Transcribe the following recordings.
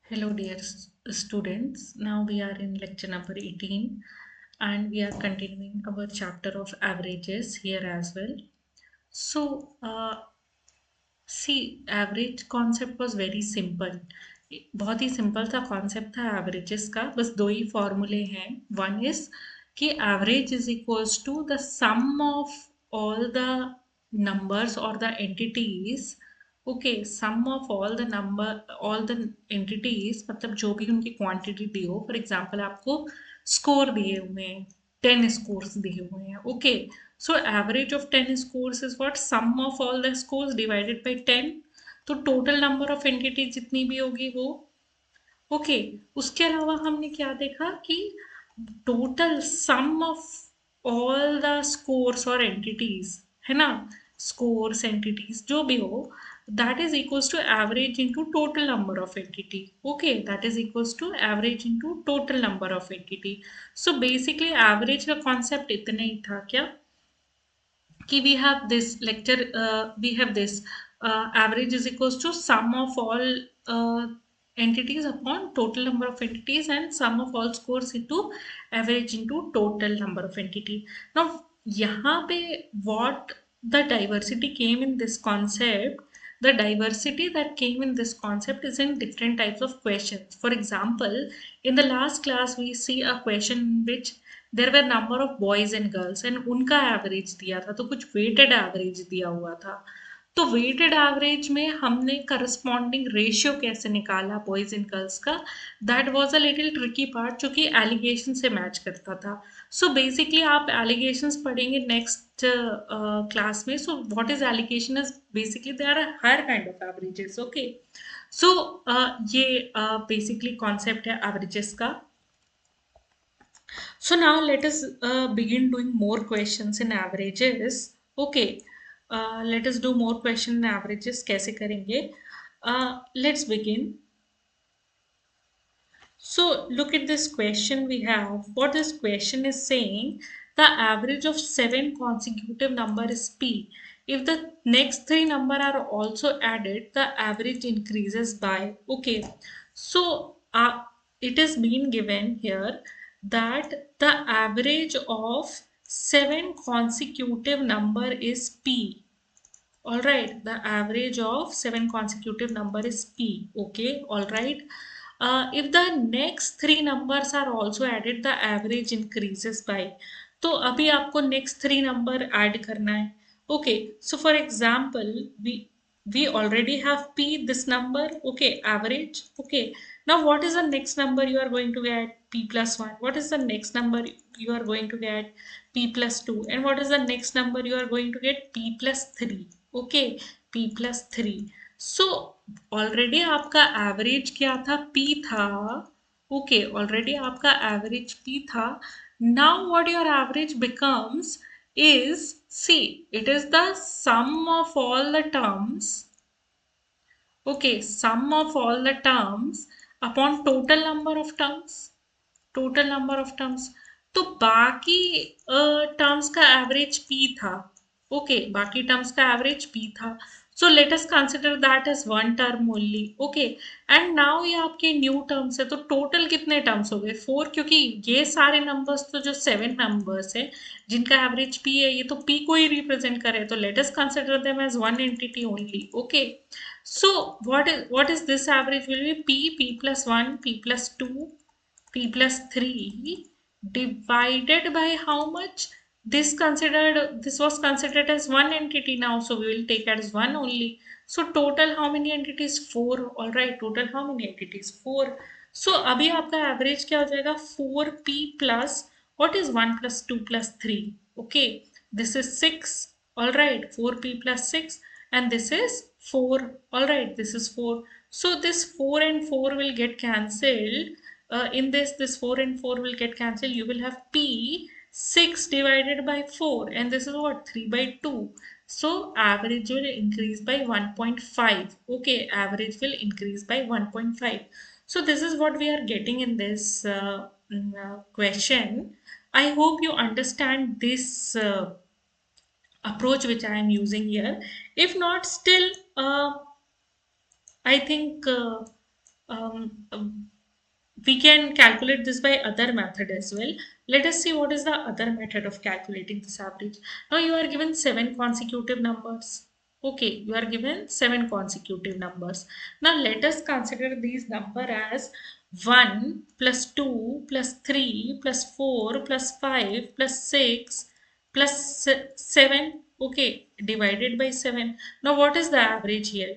Hello, dear students. Now we are in lecture number 18 and we are continuing our chapter of averages here as well. So, see, average concept was very simple. बहुत ही simple सा concept था averages का. बस दो ही फॉर्मूले हैं. वन इज कि average is equals to the sum of all the numbers or the entities. Okay, sum of all the entities, मतलब जो भी उनकी क्वांटिटी दी हो. फॉर एग्जांपल आपको स्कोर दिए हुए हैं, 10 स्कोर्स दिए हुए हैं. Okay, so average of 10 scores is what, sum of all the scores divided by 10. तो टोटल नंबर ऑफ एंटिटी जितनी भी होगी वो. ओके, उसके अलावा हमने क्या देखा कि total sum of all the scores और एंटिटीज, है ना, स्कोर्स एंटिटीज जो भी हो, that is equals to average into total number of entity. Okay, that is equals to average into total number of entity. So basically average का concept इतना ही था क्या कि we have this lecture, we have this average is equals to sum of all entities upon total number of entities and sum of all scores into average into total number of entity. Now यहाँ पे what the diversity came in this concept, the diversity that came in this concept is in different types of questions. For example, in the last class we see a question in which there were number of boys and girls and उनका average दिया था, तो कुछ weighted average दिया हुआ था. तो weighted average में हमने करस्पॉन्डिंग रेशियो कैसे निकाला बॉयज एंड गर्ल्स का, that was a little tricky part, जो कि एलिगेशन से मैच करता था. सो बेसिकली आप एलिगेशंस पढ़ेंगे नेक्स्ट क्लास में. So what is alligation is basically they are हर kind of averages. Okay, so ये बेसिकली कॉन्सेप्ट है एवरेजेस का. So now let us begin doing more questions in averages. Okay, let us do more question in averages. कैसे करेंगे? Let's begin. So look at this question we have. What this question is saying, the average of 7 consecutive number is P. If the next 3 number are also added, the average increases by. Okay, so it is being given here that the average of 7 consecutive number is P. All right, the average of 7 consecutive number is P. Okay, all right. If the next 3 numbers are also added, the average increases by. तो अभी आपको next 3 number add करना है. Okay, so for example, we already have P, this number. Okay, average. Okay, now what is the next number you are going to get? P plus 1. What is the next number you are going to get? P plus 2. And what is the next number you are going to get? P plus 3. Okay, P plus 3. So already आपका average क्या था? P था. Okay, already आपका average P था. Now what your average becomes is, see, it is the sum of all the terms. Okay, sum of all the terms upon total number of terms. Total number of terms. तो बाकी terms का average p था. Okay, बाकी terms का average p था. So let us consider that as one term only. Okay, and now ये आपके new terms है. तो टोटल कितने टर्म्स हो गए? 4, क्योंकि ये सारे नंबर्स तो जो 7 नंबर्स है जिनका एवरेज पी है, ये तो पी को ही रिप्रेजेंट करे. तो let us consider them as one entity only. Okay, so what is this average will be? P plus 1, P plus 2, P plus 3 divided by how much? This was considered as one entity now, so we will take as one only. So total how many entities? 4. All right, total how many entities? 4. So अभी आपका average क्या हो जाएगा? 4P plus what is 1 plus 2 plus 3? Okay, this is 6. All right, 4P plus 6, and this is 4. All right, this is 4. So this 4 and 4 will get cancelled. In this 4 and 4 will get cancelled. You will have P 6 divided by 4, and this is what? 3 by 2. So average will increase by 1.5. Okay, average will increase by 1.5. So this is what we are getting in this question. I hope you understand this approach which I am using here. If not, still I think we can calculate this by other method as well. Let us see what is the other method of calculating this average. Now you are given seven consecutive numbers. Okay, you are given seven consecutive numbers. Now let us consider these number as 1 plus 2 plus 3 plus 4 plus 5 plus 6 plus 7. Okay, divided by 7. Now what is the average here?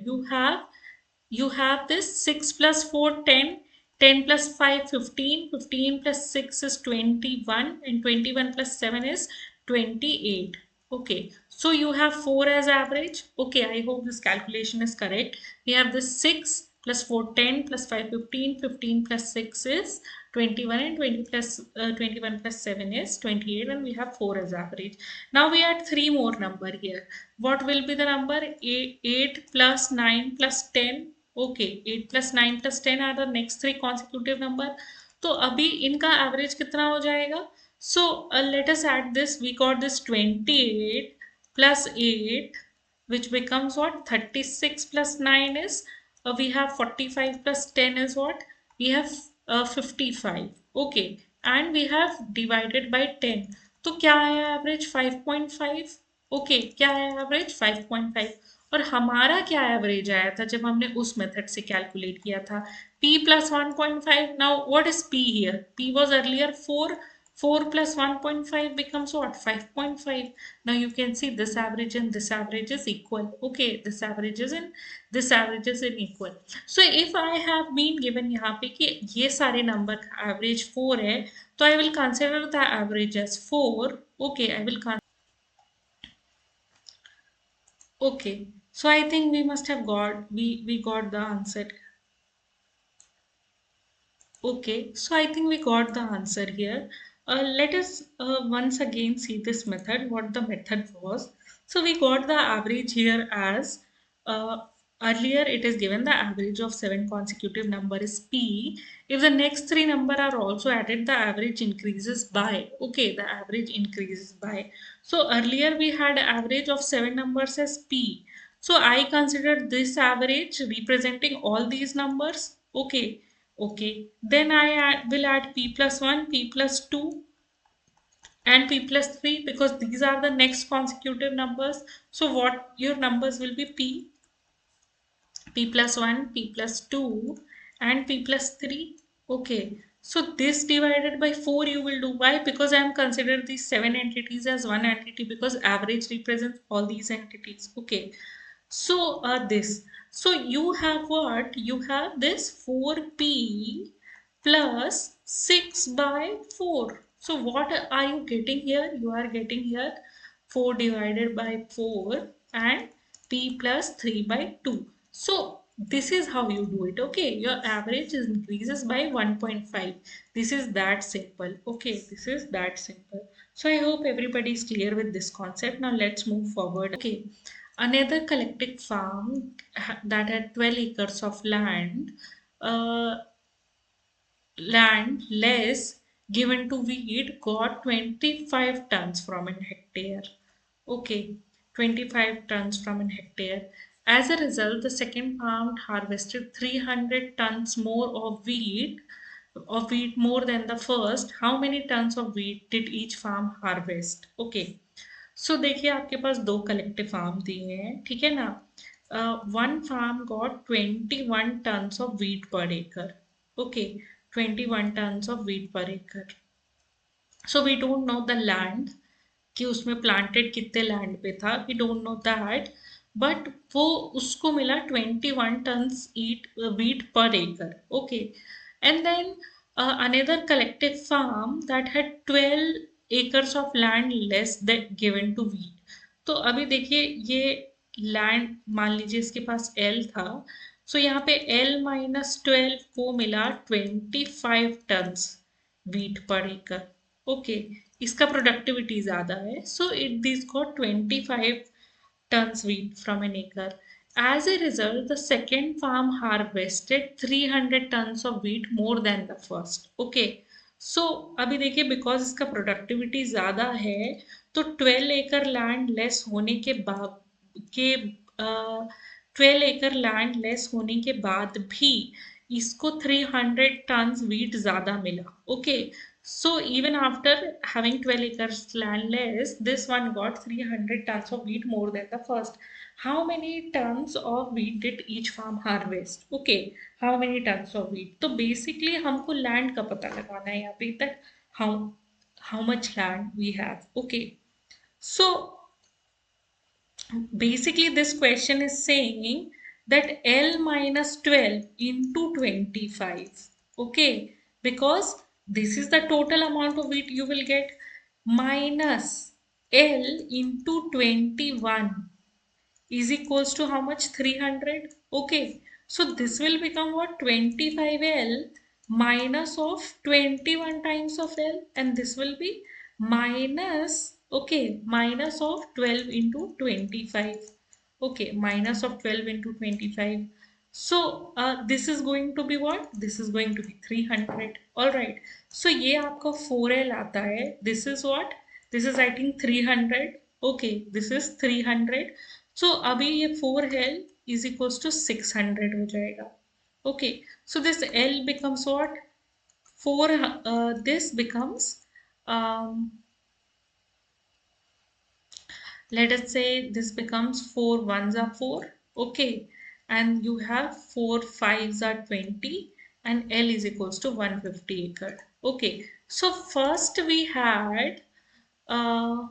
You have this 6 plus 4 10, 10 plus 5 15, 15 plus 6 is 21, and 21 plus 7 is 28. Okay, so you have 4 as average. Okay, I hope this calculation is correct. We have this 6 plus 4 10 plus 5 15, 15 plus 6 is 21, and 20 plus 21 plus 7 is 28, and we have 4 as average. Now we add 3 more number here. What will be the number? 8 plus 9 plus 10. Okay, 8 plus 9 plus 10 are the next three consecutive number. तो अभी इनका average कितना हो जाएगा? So let us add this. We got this 28 plus 8, which becomes what? 36 plus 9 is, we have 45 plus 10 is what? We have 55. Okay, and we have divided by 10. तो क्या है average? 5.5. Okay, क्या है एवरेज? 5.5. और हमारा क्या एवरेज आया था जब हमने उस मेथड से कैलकुलेट किया था? p plus 1.5. Now what is p here? p was earlier 4. 4 plus 1.5 becomes what? 5.5. Now you can see this average and this average is equal. Okay, this average is in equal. So if I have been given यहाँ पे कि ये सारे number का average 4 है, तो I will consider the average as 4. Okay, I will consider. Okay, so I think we must have we got the answer. Okay, so I think we got the answer here. Let us once again see this method, what the method was. So we got the average here as uh, earlier it is given the average of seven consecutive number is P. If the next three number are also added, the average increases by. Okay, the average increases by. So earlier we had average of seven numbers as P. So I considered this average representing all these numbers. Okay. Okay, then will add p plus 1, p plus 2, and p plus 3, because these are the next consecutive numbers. So what your numbers will be? P plus 1, p plus 2, and p plus 3. Okay, so this divided by 4 you will do. Why? Because I am considering these 7 entities as one entity, because average represents all these entities. Okay, so this. So you have what? You have this 4p plus 6 by 4. So what are you getting here? You are getting here 4 divided by 4 and p plus 3 by 2. So this is how you do it. Okay, your average increases by 1.5. This is that simple. Okay, this is that simple. So I hope everybody is clear with this concept. Now let's move forward. Okay, another collective farm that had 12 acres of uh, land less given to wheat got 25 tons from an hectare. Okay, 25 tons from an hectare. As a result, the second farm harvested 300 tons more of wheat more than the first. How many tons of wheat did each farm harvest? Okay, सो देखिए आपके पास दो collective farm दिए हैं, ठीक है ना. One farm got 21 tons of wheat per acre. Okay, 21 tons of wheat per acre. So we don't know the land कि उसमें प्लांटेड कितने लैंड पे था, we don't know that, but वो उसको मिला 21 tons eat wheat per acre. Okay, and then another collective farm that had 12 acres of land less that given to wheat. तो अभी देखिए ये लैंड मान लीजिए इसके पास L था, सो यहाँ पे L-12 को मिला 25 tons wheat per acre. Okay, इसका प्रोडक्टिविटी ज़्यादा है, so it this got 25 tons wheat from an acre. As a result, the second farm harvested 300 tons of wheat more than the first. Okay, so अभी देखिए because इसका productivity ज़्यादा है, तो 12 एकड़ लैंड लेस होने के बाद के 12 एकड़ लैंड लेस होने के बाद भी इसको 300 tons wheat ज़्यादा मिला. Okay, so even after having 12 acres land less, this one got 300 tons of wheat more than the first. How many tons of wheat did each farm harvest? Okay, how many tons of wheat? तो basically हमको land का पता लगाना है यहाँ पे, that how much land we have. Okay, so basically this question is saying that L minus 12 into 25. Okay, because this is the total amount of wheat you will get, minus L into 21 is equals to how much? 300. Okay, so this will become what? 25L minus of 21 times of L, and this will be minus, okay, minus of 12 into 25. Okay, minus of 12 into 25. So this is going to be what? This is going to be 300. All right. So ये आपका 4L आता है. This is what? This is I think 300. Okay, this is 300. So अभी ये 4L is equals to 600 हो जाएगा. Okay, so this L becomes what? 4. This becomes um, let us say this becomes 4 ones are 4. Okay, and you have 4 fives are 20, and L is equals to 150 acre. Okay, so first we had uh,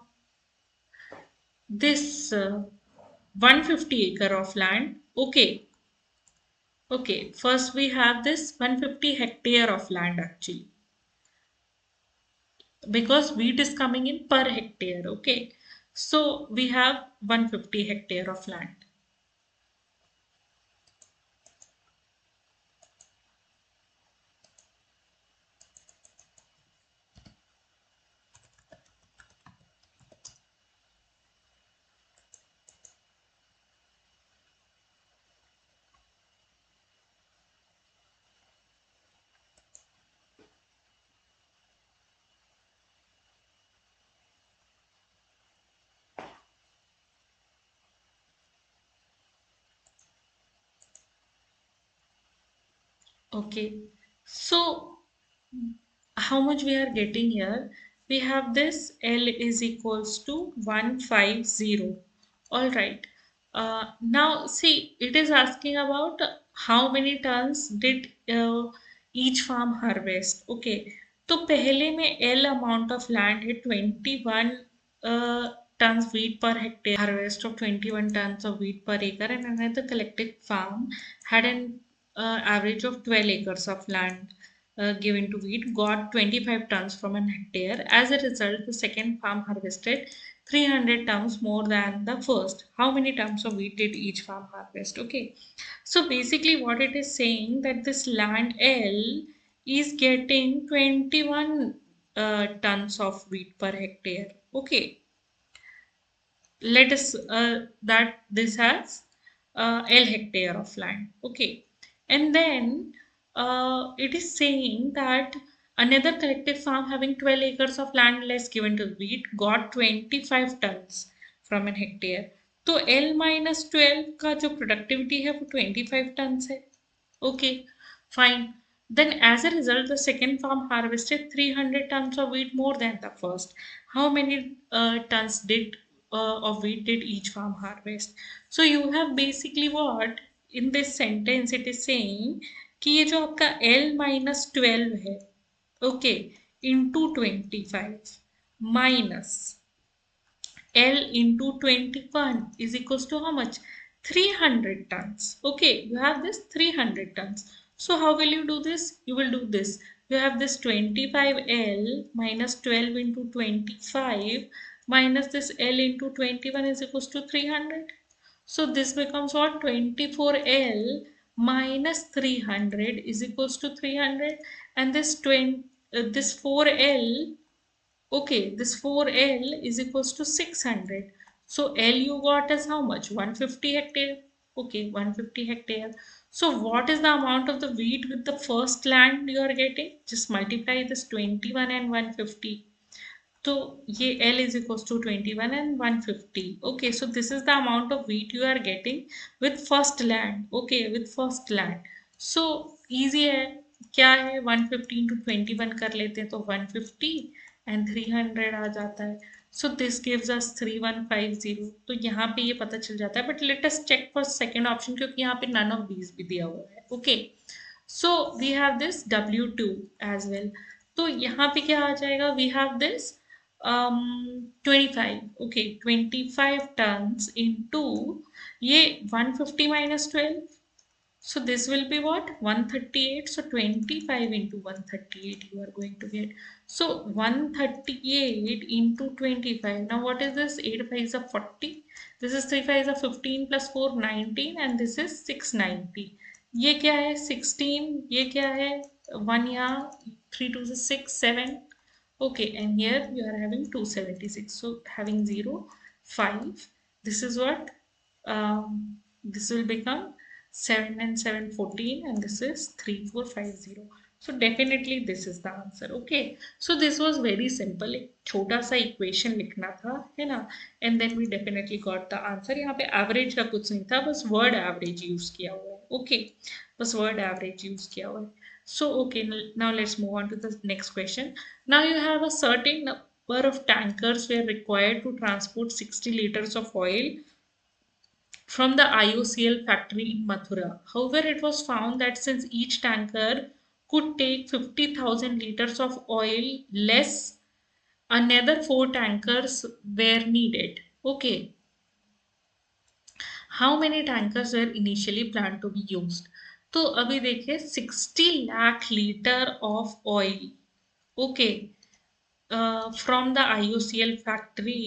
this 150 acre of land. Okay, okay, first we have this 150 hectare of land actually, because wheat is coming in per hectare. Okay, so we have 150 hectare of land. Okay, so how much we are getting here? We have this L is equals to 150. All right. Now see, it is asking about how many tons did each farm harvest. Okay, तो पहले में L amount of land है 21 tons wheat per hectare, harvest of 21 tons of wheat per acre, and another collective farm had an average of 12 acres of land given to wheat, got 25 tons from an hectare. As a result, the second farm harvested 300 tons more than the first. How many tons of wheat did each farm harvest? Okay, so basically what it is saying, that this land L is getting 21 tons of wheat per hectare. Okay, let us that this has L hectare of land. Okay, and then it is saying that another collective farm having 12 acres of land less given to wheat got 25 tons from an hectare. तो L minus 12 का जो productivity है वो 25 tons है. Okay, fine. Then, as a result, the second farm harvested 300 tons of wheat more than the first. How many tons did of wheat did each farm harvest? So you have basically what in this sentence it is saying कि ये जो आपका L minus 12 है, okay, into 25 minus L into 21 is equals to how much? 300 tons. Okay, you have this 300 tons. So how will you do this? You will do this. You have this 25L minus 12 into 25 minus this L into 21 is equals to 300. So this becomes what? 24L minus 300 is equals to 300, and this 4L. Okay, this 4L is equals to 600. So L you got as how much? 150 hectare. Okay, 150 hectare. So what is the amount of the wheat with the first land you are getting? Just multiply this 21 and 150. So ye L is equals to 21 and 150. Okay, so this is the amount of wheat you are getting with first land. Okay, with first land. So easy है, क्या है 150 into 21 कर लेते हैं तो 150 and 300 आ जाता है. So this gives us 3150. तो यहाँ पे ये पता चल जाता है, but let us check for second option क्योंकि यहाँ पे नन ऑफ दीज भी दिया हुआ है. Okay, so we have this W2 as well. तो यहाँ पे क्या आ जाएगा, we have this 25. Okay, 25 tons into ये 150 minus 12. So this will be what? 138. So 25 into 138 you are going to get. So 138 into 25. Now what is this? 8 5 is a 40. This is 3 5 is a 15 plus 4 19 and this is 690. ये क्या है 16, ये क्या है 1 यहाँ 3 2 is 6 7. Okay, and here you are having 276. So having 0 5. This is what this will become 7 and 7 14 and this is 3450. So definitely this is the answer. Okay, so this was very simple. एक छोटा सा equation लिखना था, है ना, and then we definitely got the answer. यहाँ पे average का कुछ नहीं था, बस वर्ड एवरेज यूज किया हुआ है. ओके, बस वर्ड एवरेज यूज किया हुआ है. So okay, now let's move on to the next question. Now you have a certain number of tankers were required to transport 60 liters of oil from the IOCL factory in Mathura. However, it was found that since each tanker could take 50,000 liters of oil less, another 4 tankers were needed. Okay, how many tankers were initially planned to be used? तो अभी देखिए 60 lakh litre of oil. Okay, from the IOCL factory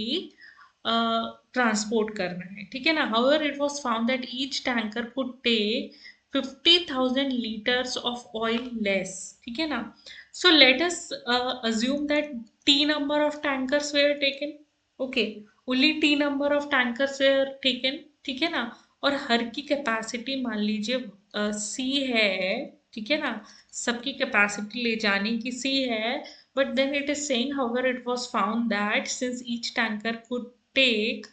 transport करना है, ठीक है ना. However it was found that each tanker could take 50,000 liters of oil less, ठीक है ना. So let us assume that T number of tankers were taken. Okay, only T number of tankers were taken, ठीक है ना. और हर की capacity मान लीजिए C है, ठीक है ना, सबकी कैपेसिटी ले जाने की C है. But then it is saying, however, it was found that since each tanker could take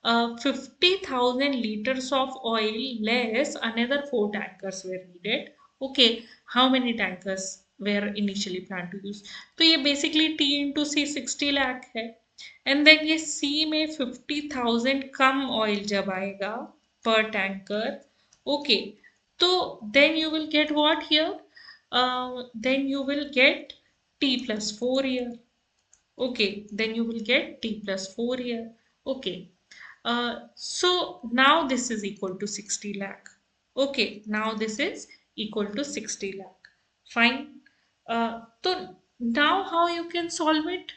50,000 liters of oil less, another 4 tankers were needed. Okay, how many tankers were initially planned to use? तो ये basically T into C 60 lakh है, and then ये C में 50,000 कम oil जब आएगा per tanker. Okay, तो then you will get what here? Then you will get T plus 4 here. Okay, then you will get T plus 4 here. Okay, so now this is equal to 60 lakh. Okay, now this is equal to 60 lakh. Fine. So now how you can solve it?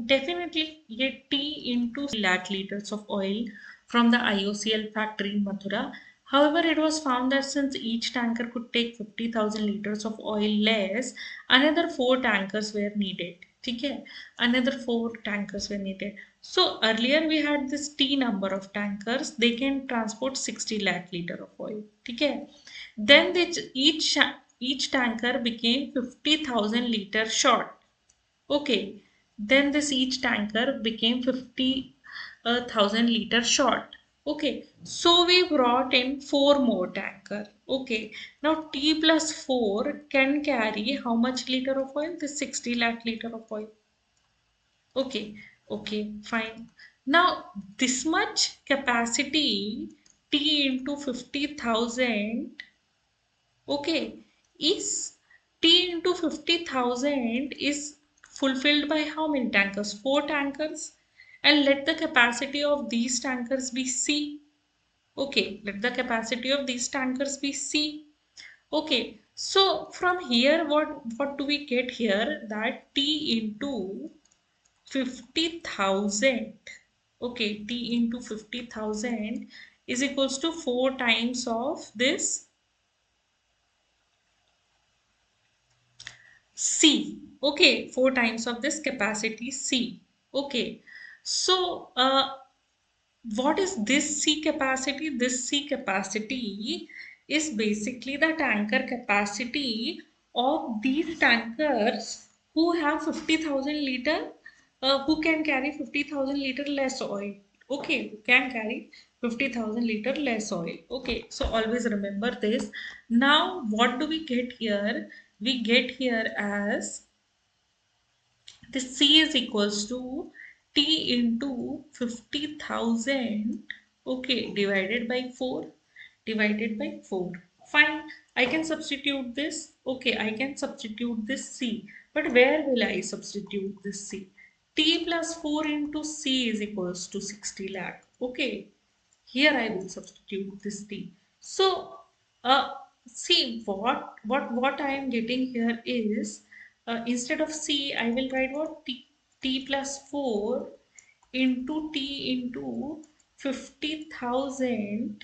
Definitely get T into lakh liters of oil from the IOCL factory in Mathura. However, it was found that since each tanker could take 50,000 liters of oil less, another 4 tankers were needed. ठीक है, another 4 tankers were needed. So earlier we had this T number of tankers, they can transport 60 lakh liter of oil. ठीक है, then they, each tanker became 50,000 liters short. Okay, then this each tanker became 50,000 liters short. Okay, so we brought in 4 more tanker. Okay, now T plus 4 can carry how much liter of oil? This 60 lakh liter of oil. Okay, okay, fine. Now this much capacity T into 50,000, okay, is T into 50,000 is fulfilled by how many tankers? 4 tankers. And let the capacity of these tankers be C. Okay, let the capacity of these tankers be C. Okay, so from here what do we get here? That T into 50,000. Okay, T into 50,000 is equals to 4 times of this C. Okay, 4 times of this capacity C. Okay, so what is this C capacity? This C capacity is basically the tanker capacity of these tankers who have 50,000 liter, who can carry 50,000 liter less oil. Okay, can carry 50,000 liter less oil. Okay, so always remember this. Now, what do we get here? We get here as the C is equals to T into 50,000, okay, divided by 4. Fine, I can substitute this. Okay, I can substitute this C. But where will I substitute this C? T plus 4 into C is equals to 60 lakh. Okay, here I will substitute this T. So, see what I am getting here is instead of C, I will write what T plus 4 into T into 50,000.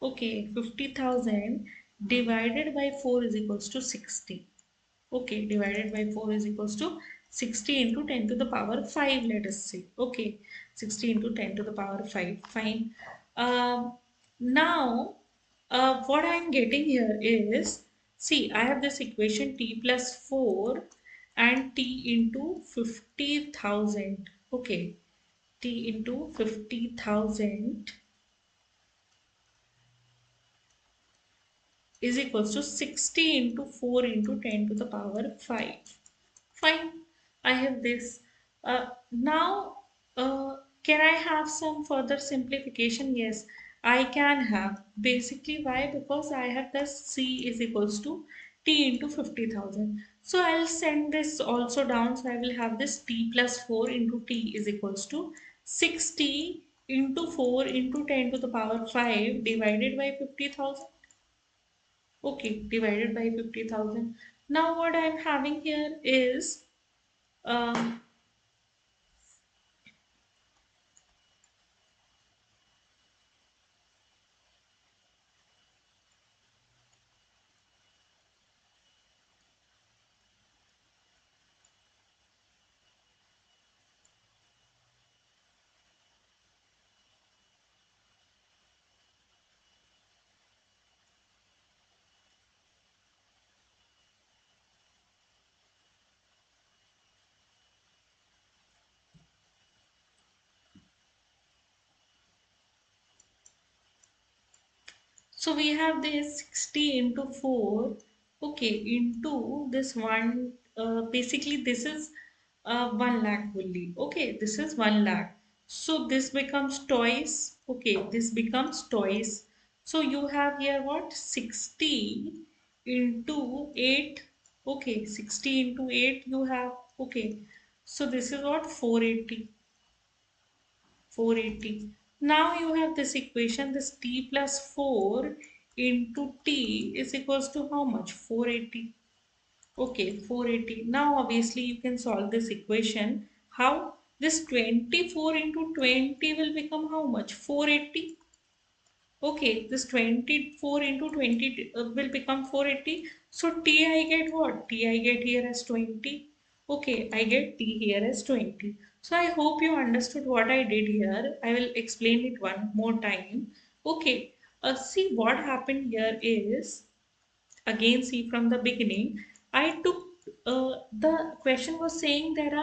Okay, 50,000 divided by 4 is equals to 60. Okay, divided by 4 is equals to 60 into 10 to the power 5, let us say. Okay, 60 into 10 to the power 5. Fine. Now, what I am getting here is, see, I have this equation t plus 4 and t into 50,000. Okay, t into 50,000 is equals to 60 into 4 into 10 to the power 5. Fine, I have this. Now, can I have some further simplification? Yes, I can have. Basically, why? Because I have the C is equals to T into 50,000. So I'll send this also down. So I will have this T plus 4 into T is equals to 60 into 4 into 10 to the power 5 divided by 50,000. Okay, divided by 50,000. Now what I'm having here is um, so we have this 60 into 4, okay, into this one, basically this is 1 lakh only, okay, this is 1 lakh. So this becomes twice, okay, this becomes twice. So you have here what? 60 into 8, okay, 60 into 8 you have, okay. So this is what? 480. 480. Now you have this equation, this t plus 4 into t is equals to how much? 480. Okay, 480. Now obviously you can solve this equation. How? This 24 into 20 will become how much? 480. Okay, this 24 into 20 will become 480. So T I get what? T I get here as 20. Okay, I get T here as 20. So I hope you understood what I did here. I will explain it one more time. Okay, see what happened here is, again see from the beginning, I took the question was saying there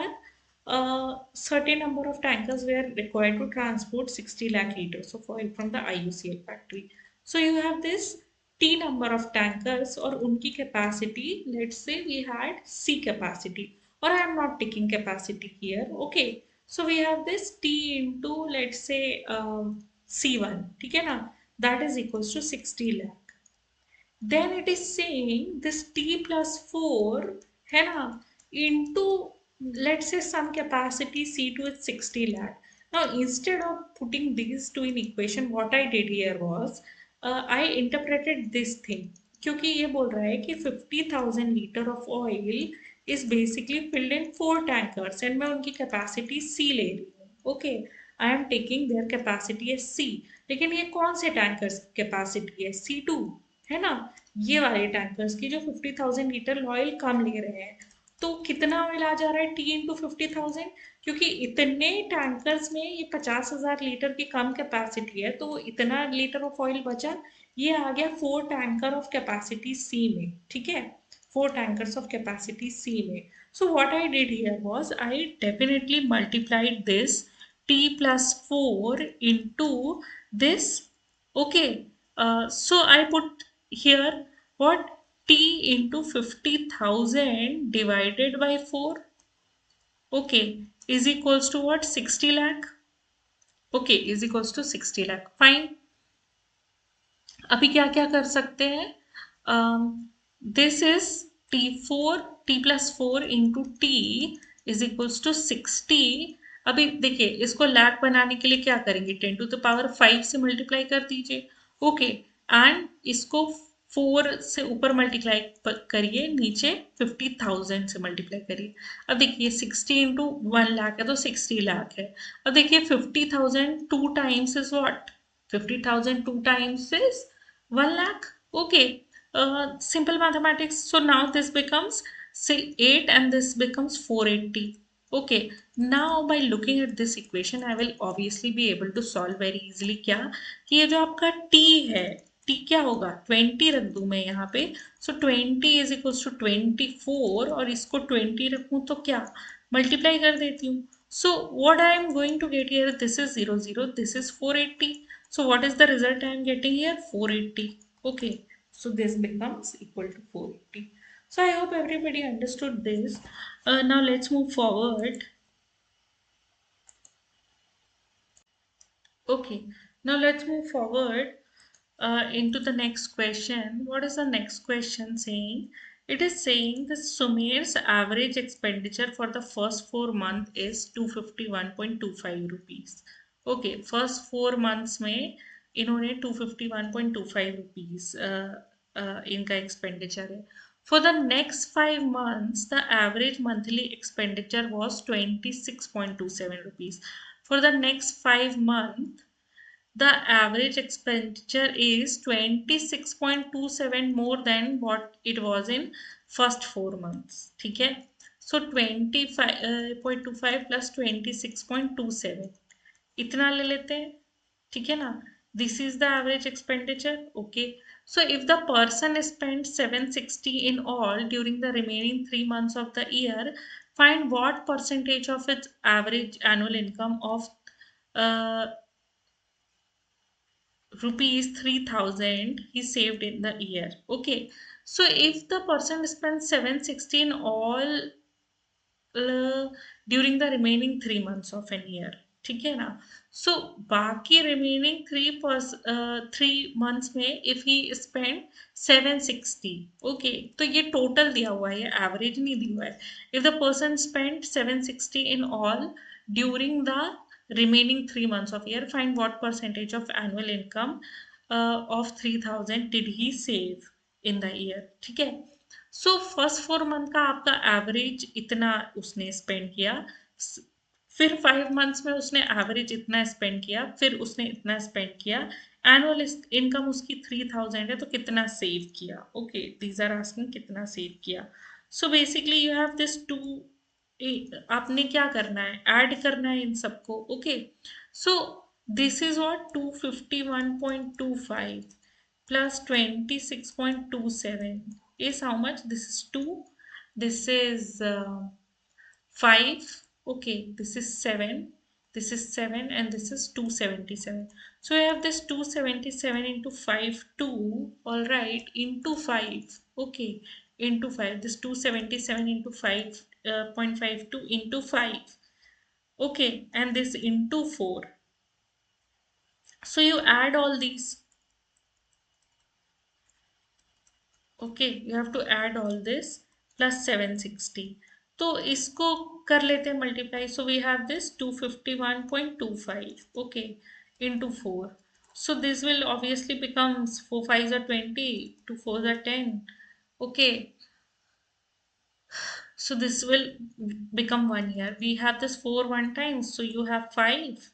are certain number of tankers were required to transport 60 lakh liters of oil from the IUCL factory. So you have this T number of tankers or unki capacity. Let's say we had C capacity, or I am not taking capacity here. Okay, so we have this T into, let's say, C1, ठीक है ना, that is equals to 60 lakh. Then it is saying this t plus 4 है ना, into, let's say, some capacity C2 is 60 lakh. Now instead of putting these two in equation, what I did here was I interpreted this thing, क्योंकि ये बोल रहा है कि 50,000 litre of oil is basically filled in 4 tankers and मैं उनकी capacity C ले रही हूँ. Okay, I am taking their capacity as C. लेकिन ये कौन से tankers capacity है? C2 है ना, ये वाले टैंकर्स की जो 50,000 लीटर ऑयल कम ले रहे हैं. तो कितना ऑयल आ जा रहा है? टी इंटू 50,000, क्योंकि इतने टैंकर्स में ये 50,000 लीटर की कम कैपेसिटी है, तो इतना लीटर ऑफ ऑयल बचा, ये आ गया 4 टैंकर ऑफ कैपेसिटी सी में. ठीक है, 4 tankers of capacity C में. So what I did here was I definitely multiplied this t plus 4 into this. Okay, so I put here what, t into 50,000 divided by 4, okay, is equals to what, 60 lakh. Okay, is equals to 60 lakh. Fine. अभी क्या क्या कर सकते हैं, this is t+4 into T is equals to 60। अभी देखिए, इसको लैख बनाने के लिए क्या करेंगे, 10⁵ से मल्टीप्लाई कर दीजिए। ओके, एंड इसको 4 से ऊपर मल्टीप्लाई करिए, नीचे 50,000 से मल्टीप्लाई करिए। अब देखिए 60 इंटू 1 लाख है तो 60 लाख है। अब देखिए 50,000 two times is what, 50,000 two times is 1 lakh. Okay, simple mathematics. So now this becomes say 8 and this becomes 480. Okay, now by looking at this equation, I will obviously be able to solve very easily. क्या कि ये जो आपका t है, t क्या होगा, 20 रख दूं मैं यहाँ पे, so 20 is equals to 24 और इसको 20 रखूं तो क्या, मल्टीप्लाई कर देती हूँ। So what I am going to get here, this is 0 0, this is 480. So what is the result I am getting here? 480. Okay, so this becomes equal to 480. So I hope everybody understood this. Now let's move forward. Okay, now let's move forward into the next question. What is the next question saying? It is saying that Sumer's average expenditure for the first 4 months is 251.25 rupees. Okay, first 4 months में इन्होंने 251.25 rupees इनका expenditure है. For the next 5 months, the average monthly expenditure was 26.27 rupees. For the next 5 months, the average expenditure is 26.27 more than what it was in first 4 months. ठीक है, so 25.25 plus 26.27 इतना ले लेते हैं, ठीक है ना, this is the average expenditure. Okay, so if the person spent 760 in all during the remaining 3 months of the year, find what percentage of its average annual income of uh, rupees 3,000 he saved in the year. Okay, so if the person spends 716 all uh, during the remaining 3 months of an year, ठीक है ना, so बाकी remaining 3 months में if he spent 760, okay, तो ये total दिया हुआ है, ये average नहीं दिया हुआ है। If the person spent 760 in all during the remaining 3 months of year, find what percentage of annual income of 3,000 did he save in the year, ठीक है। सो फर्स्ट 4 मंथ का आपका एवरेज इतना उसने स्पेंड किया, फिर 5 मंथ्स में उसने एवरेज इतना स्पेंड किया, फिर उसने इतना स्पेंड किया, एनुअल इनकम उसकी 3,000 है तो कितना सेव किया। ओके, दीज आर आस्किंग कितना सेव किया। So basically you have this two, आपने क्या करना है, ऐड करना है इन सबको। Okay, so this is what 251.25 plus 26.27 is how much? This is 2, this is 5, okay, this is 7, this is 7, and this is 277. So I have this 277 into 5, 2, all right, into 5, okay, into 5, this 277 into 5, 0.52 into 5, okay, and this into 4. So you add all these. ओके, you have to add all this plus 760, तो इसको कर लेते हैं multiply. So we have this 251.25, okay, into 4, so this will obviously becomes 4 5s are 20, 2 4s are 10, okay, so this will become 1 year. We have this 4 one time, so you have 5,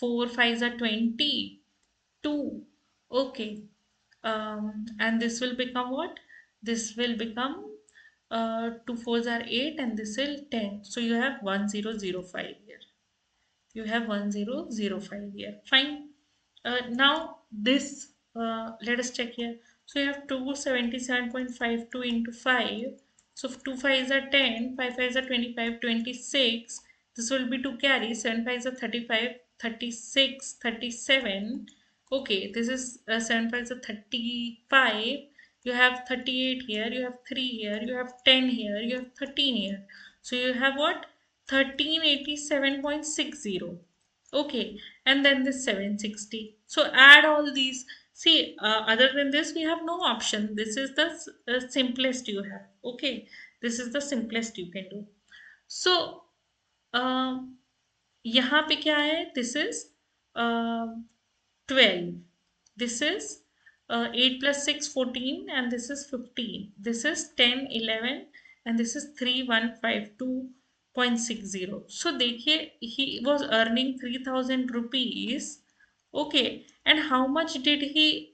4 5s are 20, 2, okay, and this will become what, this will become 2 4s are 8 and this will 10, so you have 1005 here, you have 1005 here. Fine. Now this, let us check here. So you have 277.52 into 5, so 2 5s are 10, 5 5s are 25, 26, this will be to carry 7 5 are 35, 36, 37. Okay, this is 7 5 are 35. You have 38 here, you have 3 here, you have 10 here, you have 13 here. So you have what? 1387.60. Okay, and then this 760. So add all these. See, other than this, we have no option. This is the simplest you have. Okay, this is the simplest you can do. So, यहाँ पे क्या है? This is 12. This is 8 plus 6, 14, and this is 15. This is 10, 11, and this is 3152.60. So देखिए, he was earning 3000 rupees. Okay, and how much did his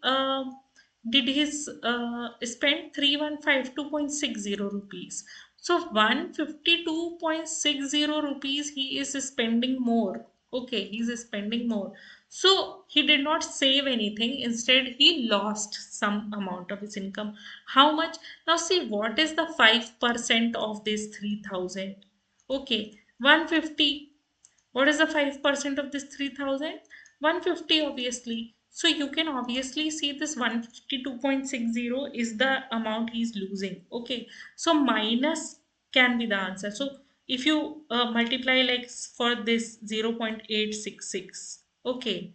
spend? 3152.60 rupees. So 152.60 rupees he is spending more. Okay, he's spending more. So he did not save anything. Instead, he lost some amount of his income. How much? Now see, what is the 5% of this 3000? Okay, 150. What is the 5% of this 3000? 150 obviously. So you can obviously see this 152.60 is the amount he's losing. Okay. So minus can be the answer. So if you multiply like for this 0.866. Okay.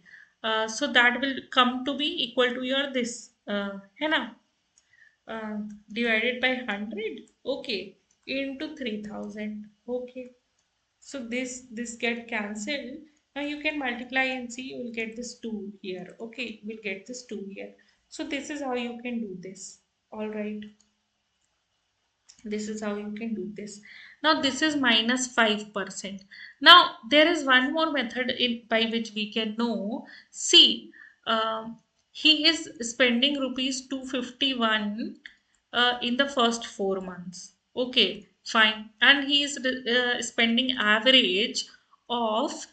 So that will come to be equal to your this. है ना? Divided by 100. Okay. Into 3000. Okay. So this get cancelled. Now you can multiply and see, you will get this 2 here. Okay, we'll get this 2 here. So this is how you can do this. All right. This is how you can do this. Now this is minus 5%. Now there is one more method by which we can know. See, he is spending rupees 251 in the first 4 months. Okay, fine. And he is spending average of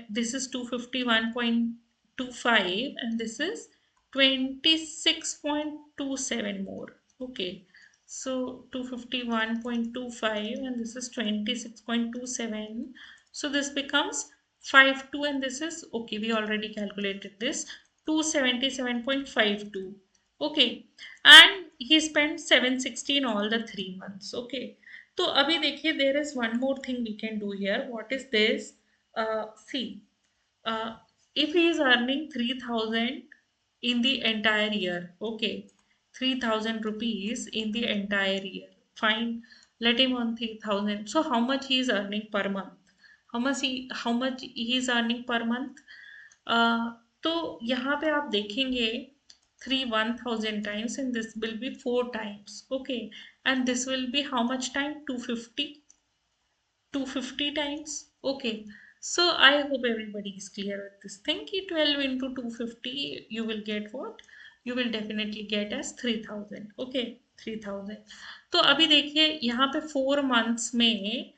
this is 251.25 and this is 26.27 more. Okay, so 251.25 and this is 26.27. So this becomes 52 and this is okay. We already calculated this 277.52. Okay, and he spent 760 in all the 3 months. Okay, so abhi dekhiye, there is one more thing we can do here. What is this? See, uh, if he is earning 3000 in the entire year, okay, 3000 rupees in the entire year, fine, let him earn 3000. So how much he is earning per month? How much he is earning per month? uh, तो यहाँ पे आप देखेंगे 1000 times and this will be 4 times. Okay, and this will be how much time? 250 times. Okay, so I hope everybody is clear with this thing. 12 into 250 you will get what? You will definitely get as 3000. Okay, 3000. तो अभी देखिए यहाँ पे 4 months में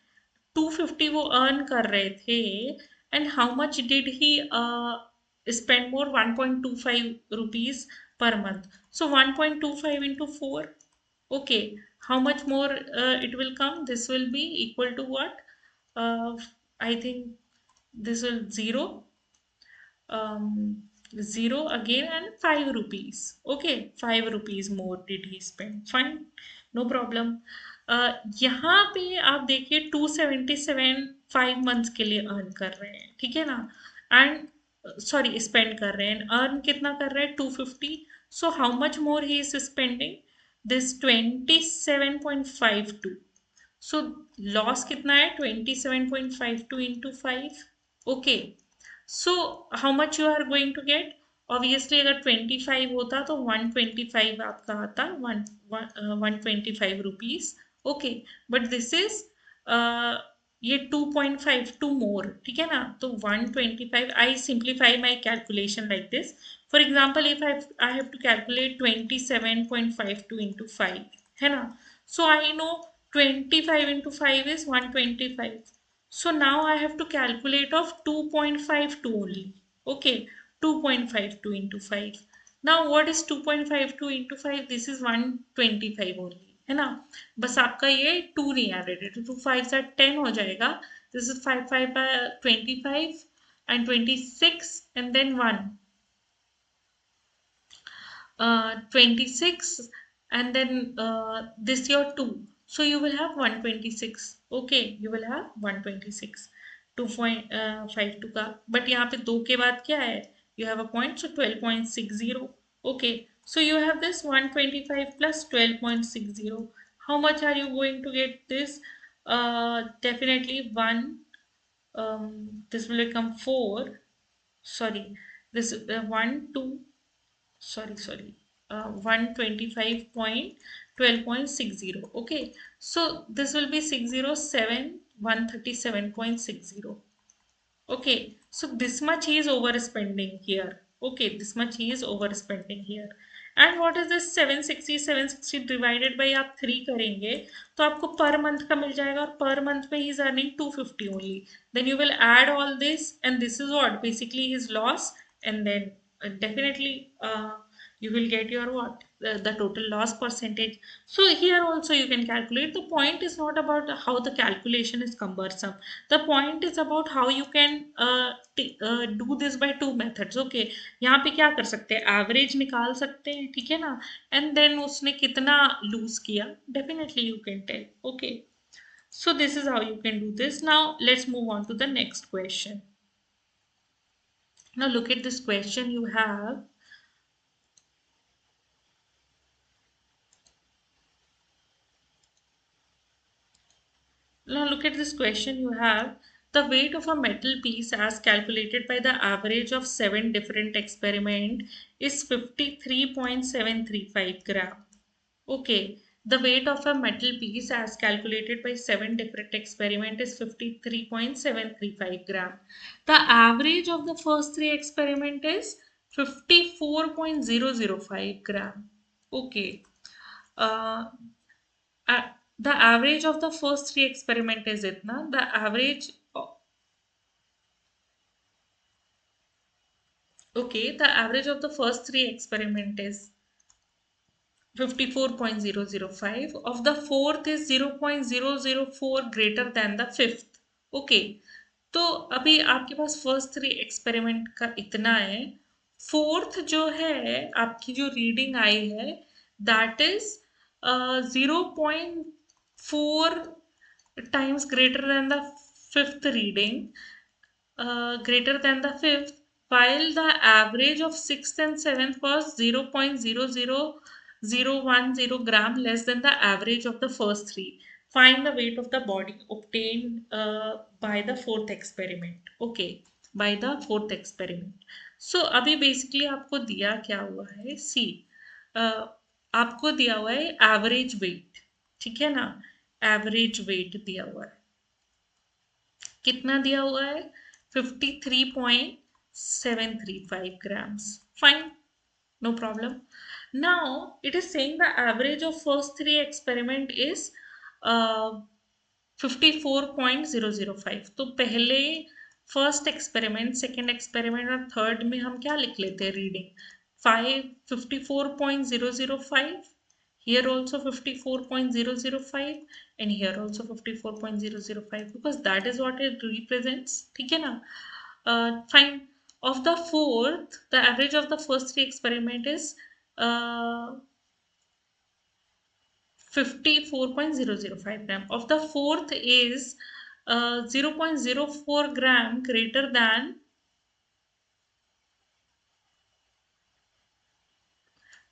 250 वो earn कर रहे थे and how much did he spend more? 1.25 rupees per month. So 1.25 into 4. Okay, how much more it will come? This will be equal to what? I think this will 0, um, 0 again and 5 rupees. Okay, 5 rupees more did he spend. Fine, no problem. यहाँ पे आप देखिए 277 5 months के लिए earn कर रहे हैं, ठीक है ना? एंड सॉरी स्पेंड कर रहे हैं, अर्न कितना कर रहे हैं? 250. So how much more he is spending? This 27.52. So loss कितना है? 27.52 into 5. Okay, so how much you are going to get? Obviously अगर 25 होता तो 125 आपका आता, 125 rupees. Okay, but this is ये 2.52 मोर, ठीक है ना? तो 125. I simplify my calculation like this. For example if I have to calculate 27.52 into 5, है ना? सो I know 25 into 5 is 125. So now I have to calculate of 2.52 only. Okay, 2.52 into 5. Now what is 2.52 into 5? This is 125 only, है ना? बस आपका ये 2 नहीं added है, तो 2 5 10 हो जाएगा. This is 5 by 25 and 26 and then 1. 26 and then this your 2, so you will have 126. Okay, you will have 126 2.52 का, बट यहाँ पे 2 के बाद क्या है, you have a point, so 12.60. Okay, so you have this 125 plus 12.60. How much are you going to get this? Definitely 1, this will become 4, sorry, this 1 2, sorry, 125.12.60. Okay, so this will be 607 137.60. Okay, so this much he is overspending here. Okay, this much he is overspending here. And what is this 760 divided by आप 3 करेंगे तो आपको per month का मिल जाएगा, और per month में ही is earning 250 only. Then you will add all this and this is what basically his loss, and then definitely you will get your what, the total loss percentage. So here also you can calculate. The point is not about how the calculation is cumbersome. The point is about how you can do this by two methods. Okay, यहाँ पे क्या कर सकते हैं, average निकाल सकते हैं, ठीक है ना, एंड देन उसने कितना लूज किया, definitely you can tell. Okay, so this is how you can do this. Now let's move on to the next question. Now look at this question you have. Now look at this question you have. The weight of a metal piece as calculated by the average of 7 different experiment is 53.735 gram. Okay, the weight of a metal piece as calculated by 7 different experiment is 53.735 gram. The average of the first 3 experiment is 54.005 gram. Okay. Uh, the average of the first 3 experiment is itna. The average, okay, the average of the first 3 experiment is 54.005. Of the fourth is 0.004 greater than the fifth. Okay, तो अभी आपके पास first 3 experiment का इतना है, fourth जो है आपकी जो रीडिंग आई है that is 0.4 times greater than the fifth reading, greater than the fifth, while the average of sixth and seventh was 0.00010 gram less than the average of the first three. Find the weight of the body obtained by the fourth experiment. Okay, by the fourth experiment. So अभी basically आपको दिया क्या हुआ है, सी आपको दिया हुआ है एवरेज वेट, ठीक है ना, एवरेज वेट दिया हुआ है, कितना दिया हुआ है, 53.735 grams. Fine, no problem. Now it is saying the average of first 3 experiment is 54.005. तो पहले फर्स्ट एक्सपेरिमेंट, सेकेंड एक्सपेरिमेंट और थर्ड में हम क्या लिख लेते हैं reading, 54.005. Here also 54.005 and here also 54.005 because that is what it represents. ठीक है ना, fine. Of the fourth, the average of the first 3 experiment is 54.005 gram. Of the fourth is 0.04 gram greater than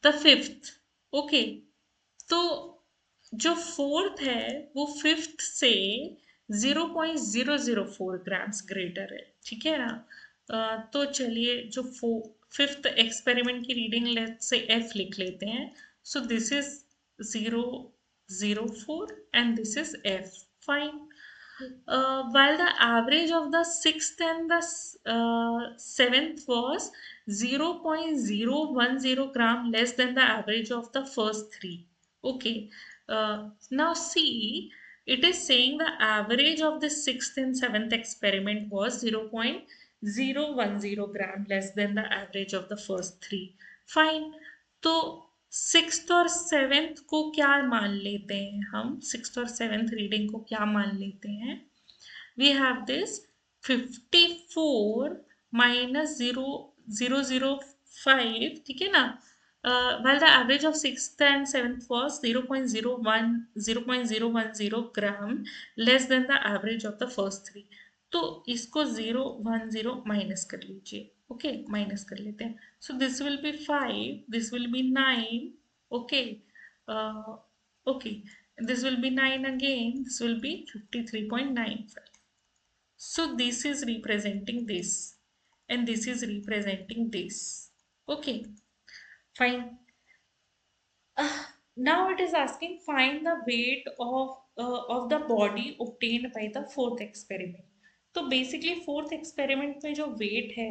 the fifth. Okay, तो जो fourth है वो fifth से 0.004 grams greater है, ठीक है ना. तो चलिए जो फिफ्थ एक्सपेरिमेंट की रीडिंग लेट्स से एफ लिख लेते हैं. सो this is 004 and this is F. Fine. While the average of the sixth and the seventh was 0.010 gram less than the average of the first three. Okay. Now see, it is saying the average of the sixth and seventh experiment was 0.010 gram less than the average of the first three. Fine. तो sixth और seventh को क्या मान लेते हैं हम, sixth और seventh reading को क्या मान लेते हैं, we have this 54 minus 0.005, ठीक है ना, while the average of sixth and seventh was 0.010 gram less than the average of the first three. तो इसको 0.10 माइनस कर लीजिए, ओके माइनस कर लेते हैं. So this will B 5, this will B 9, okay, okay, this will be 9 again, this will be 53.95. So this is representing this and this is representing this. Okay, fine. Now it is asking find the weight of the body obtained by the fourth experiment. तो basically fourth experiment में जो wait है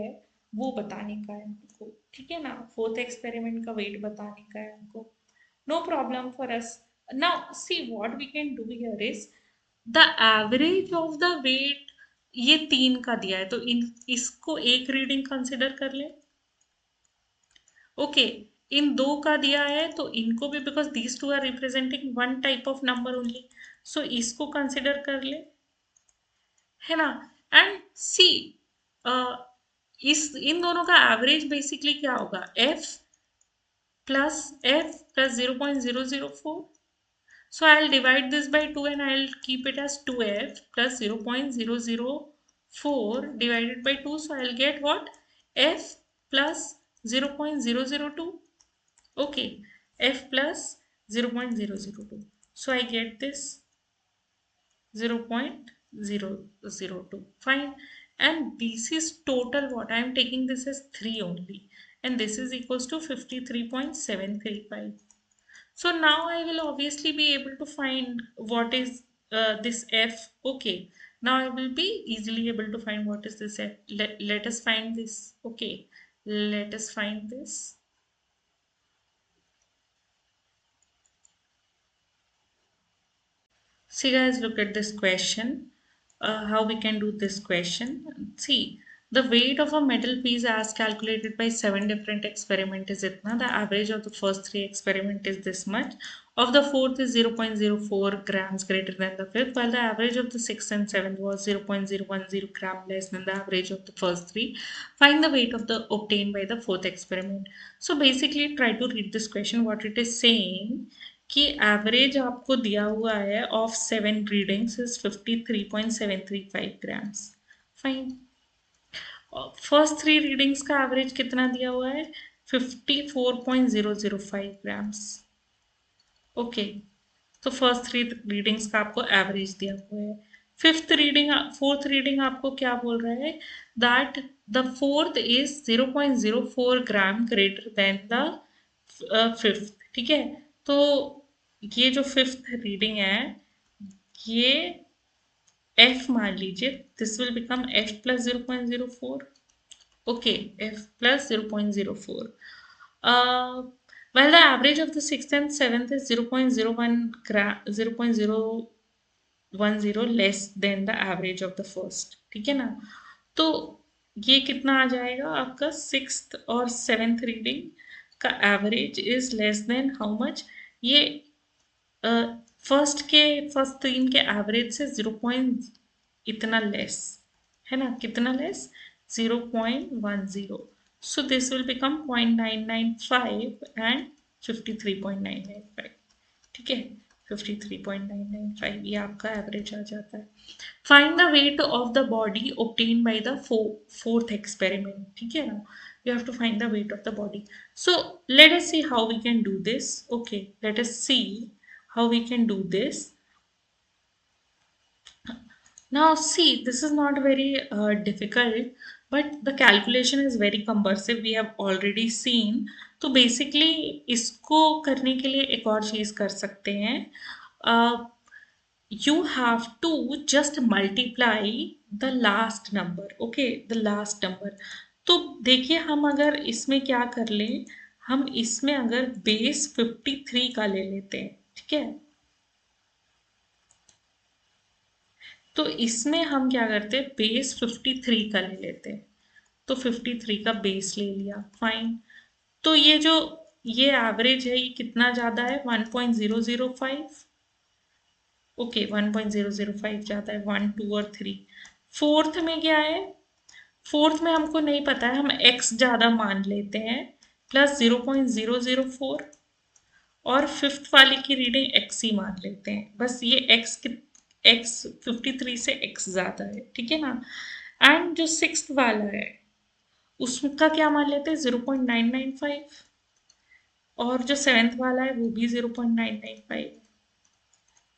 वो बताने का है हमको, ठीक है ना, फोर्थ एक्सपेरिमेंट का वेट बताने का है हमको. No problem for us. Now see what we can do here is the average of the weight, ये 3 का दिया है तो इसको एक रीडिंग कंसिडर कर ले. ओके, इन 2 का दिया है तो इनको भी, because these two are representing one type of number only, so इसको कंसिडर कर ले, है ना. एंड सी इस इन दोनों का एवरेज बेसिकली क्या होगा, f plus 0.004. So I'll divide this by 2 and I'll keep it as 2f plus 0.004 divided by 2. So I'll get what? F plus 0.002. Okay, f plus 0.002. So I get this 0.002. Fine. And this is total what? I am taking this as 3 only. And this is equals to 53.735. So now I will obviously be able to find what is this f. Okay. Now I will be easily able to find what is this f. Let us find this. Okay. Let us find this. See guys, look at this question. How we can do this question. See, the weight of a metal piece as calculated by 7 different experiment is itna. The average of the first 3 experiment is this much. Of the fourth is 0.04 grams greater than the fifth, while the average of the sixth and seventh was 0.010 gram less than the average of the first 3. Find the weight of the obtained by the fourth experiment. So basically try to read this question. What it is saying कि average आपको दिया हुआ है of 7 readings is 53.735 grams. Fine. First 3 readings का average कितना दिया हुआ है, 54.005 ग्राम्स. ओके, तो फर्स्ट 3 रीडिंग्स का आपको एवरेज दिया हुआ है. फोर्थ रीडिंग आपको क्या बोल रहा है, that the fourth is 0.04 gram greater than the fifth. ठीक है, तो ये जो फिफ्थ रीडिंग है ये f मान लीजिए, this will become f plus 0.04. Okay, f plus 0.04. While the average of the sixth and seventh is 0.010 less than the average of the first. ठीक है ना, तो ये कितना आ जाएगा आपका, सिक्स्थ और सेवेंथ रीडिंग का average is less than how much, ये फर्स्ट 3 के एवरेज से 0. इतना लेस है ना, कितना less, 0.10. So this will become 0.995 and 53.995. ठीक है, 53.995 ये आपका एवरेज आ जाता है. Find the weight of the body obtained by the fourth experiment. ठीक है ना, you have to find the weight of the body. So let us see how we can do this. Okay, let us see how we can do this. Now see, this is not very difficult, but the calculation is very cumbersome. We have already seen. तो basically इसको करने के लिए एक और चीज़ कर सकते हैं. You have to just multiply the last number. Okay, the last number. तो देखिए हम अगर इसमें क्या कर लें, हम इसमें अगर बेस 53 का ले लेते हैं. ठीक है, तो इसमें हम क्या करते हैं, बेस 53 का ले लेते हैं. तो 53 का बेस ले लिया. फाइन. तो ये जो ये एवरेज है ये कितना ज़्यादा है, 1.005. ओके 1.005 जाता है, 1 2 और 3। फोर्थ में क्या है, फोर्थ में हमको नहीं पता है, हम x ज़्यादा मान लेते हैं, प्लस 0.004, और फिफ्थ वाले की रीडिंग x ही मान लेते हैं, बस ये x 53 से x ज़्यादा है, ठीक है ना। एंड जो सिक्स्थ वाला है उसका क्या मान लेते हैं, 0.995, और जो सेवेंथ वाला है वो भी 0.995,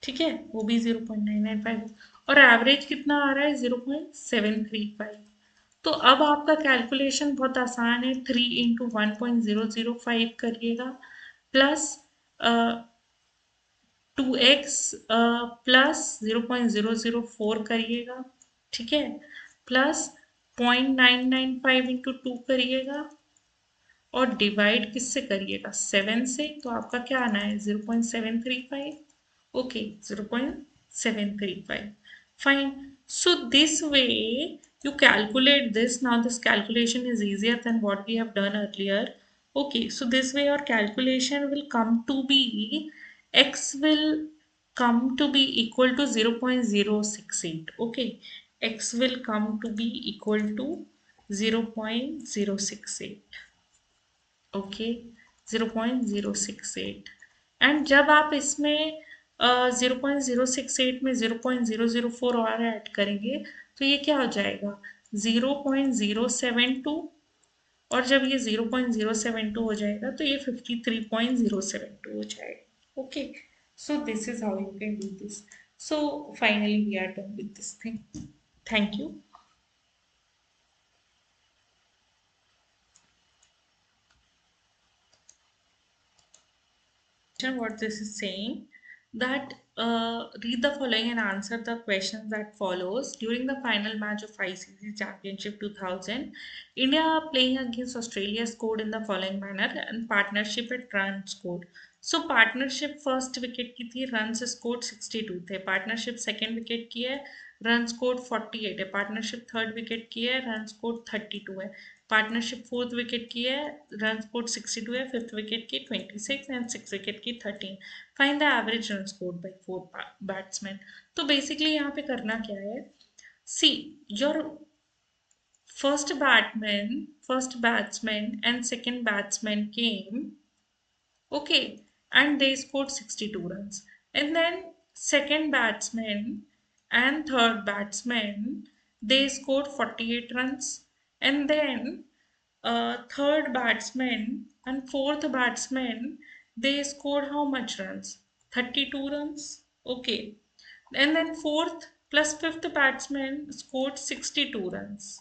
ठीक है, वो भी 0.995, और एवरेज कितना आ रहा है, 0.735। तो अब आपका कैलकुलेशन बहुत आसान है, 3 × 1.005 करिएगा, प्लस 2x प्लस 0.004 करिएगा, ठीक है, प्लस 0.995 × 2 करिएगा, और डिवाइड किससे करिएगा, 7 से, तो आपका क्या आना है, 0.735। Okay, 0.735, fine. So this way you calculate this. Now this calculation is easier than what we have done earlier. Okay, so this way your calculation will come to be, x will come to be equal to 0.068. Okay, x will come to be equal to 0.068. Okay, 0.068। And जब आप इसमें 0.068 में 0.004 और add करेंगे तो ये क्या हो जाएगा, 0.072, और जब ये 0.072 हो जाएगा तो ये 53.072 हो जाएगा। Okay, so this is how you can do this. So finally we are done with this thing. Thank you. What this is saying, that read the following and answer the questions that follows. During the final match of ICC Championship 2000, India playing against Australia scored in the following manner, and partnership at run scored. So partnership first wicket की थी, runs scored 62 थे, partnership second wicket की है, run score 48 है, partnership third wicket की है, run score 32 है, partnership fourth wicket की है, रन स्कोर 62 है, फिफ्थ विकेट की 26 एंड सिक्स विकेट की 13। Find the average run score by four batsman. तो बेसिकली यहाँ पे करना क्या है, see your first batsman and second batsman came. Okay, and they scored 62 runs. And then second batsman and third batsman, they scored 48 runs. And then third batsman and fourth batsman, they scored how much runs? 32 runs. Okay. And then fourth plus fifth batsman scored 62 runs.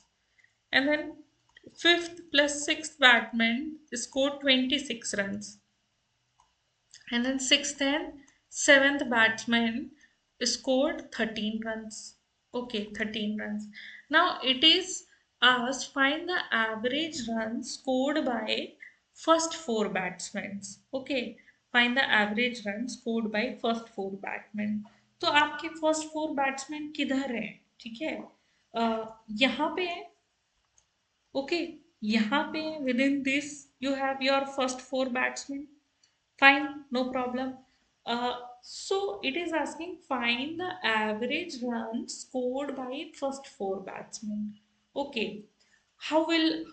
And then fifth plus sixth batsman scored 26 runs, and then sixth and seventh batsman scored 13 runs. Okay, 13 runs. Now it is asked, find the average runs scored by first four batsmen. Okay, find the average runs scored by first four batsmen. तो आपके first four batsman किधर है, ठीक है, यहाँ पे है। Okay, यहाँ पे with in this you have your first four batsman, fine, no problem. So it is asking, find the average runs scored by first four batsmen. Okay, how will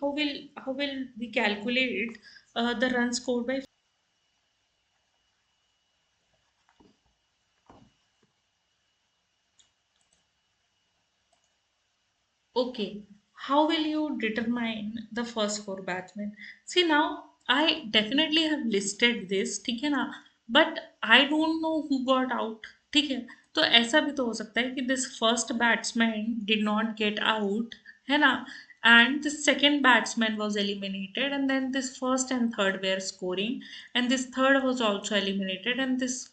we calculate the runs scored by? Okay, how will you determine the first four batsmen? See, now I definitely have listed this, ठीक है ना, but I don't know who got out, ठीक है। तो ऐसा भी तो हो सकता है कि this first batsman did not get out, है ना, and the second batsman was eliminated, and then this first and third were scoring, and this third was also eliminated, and this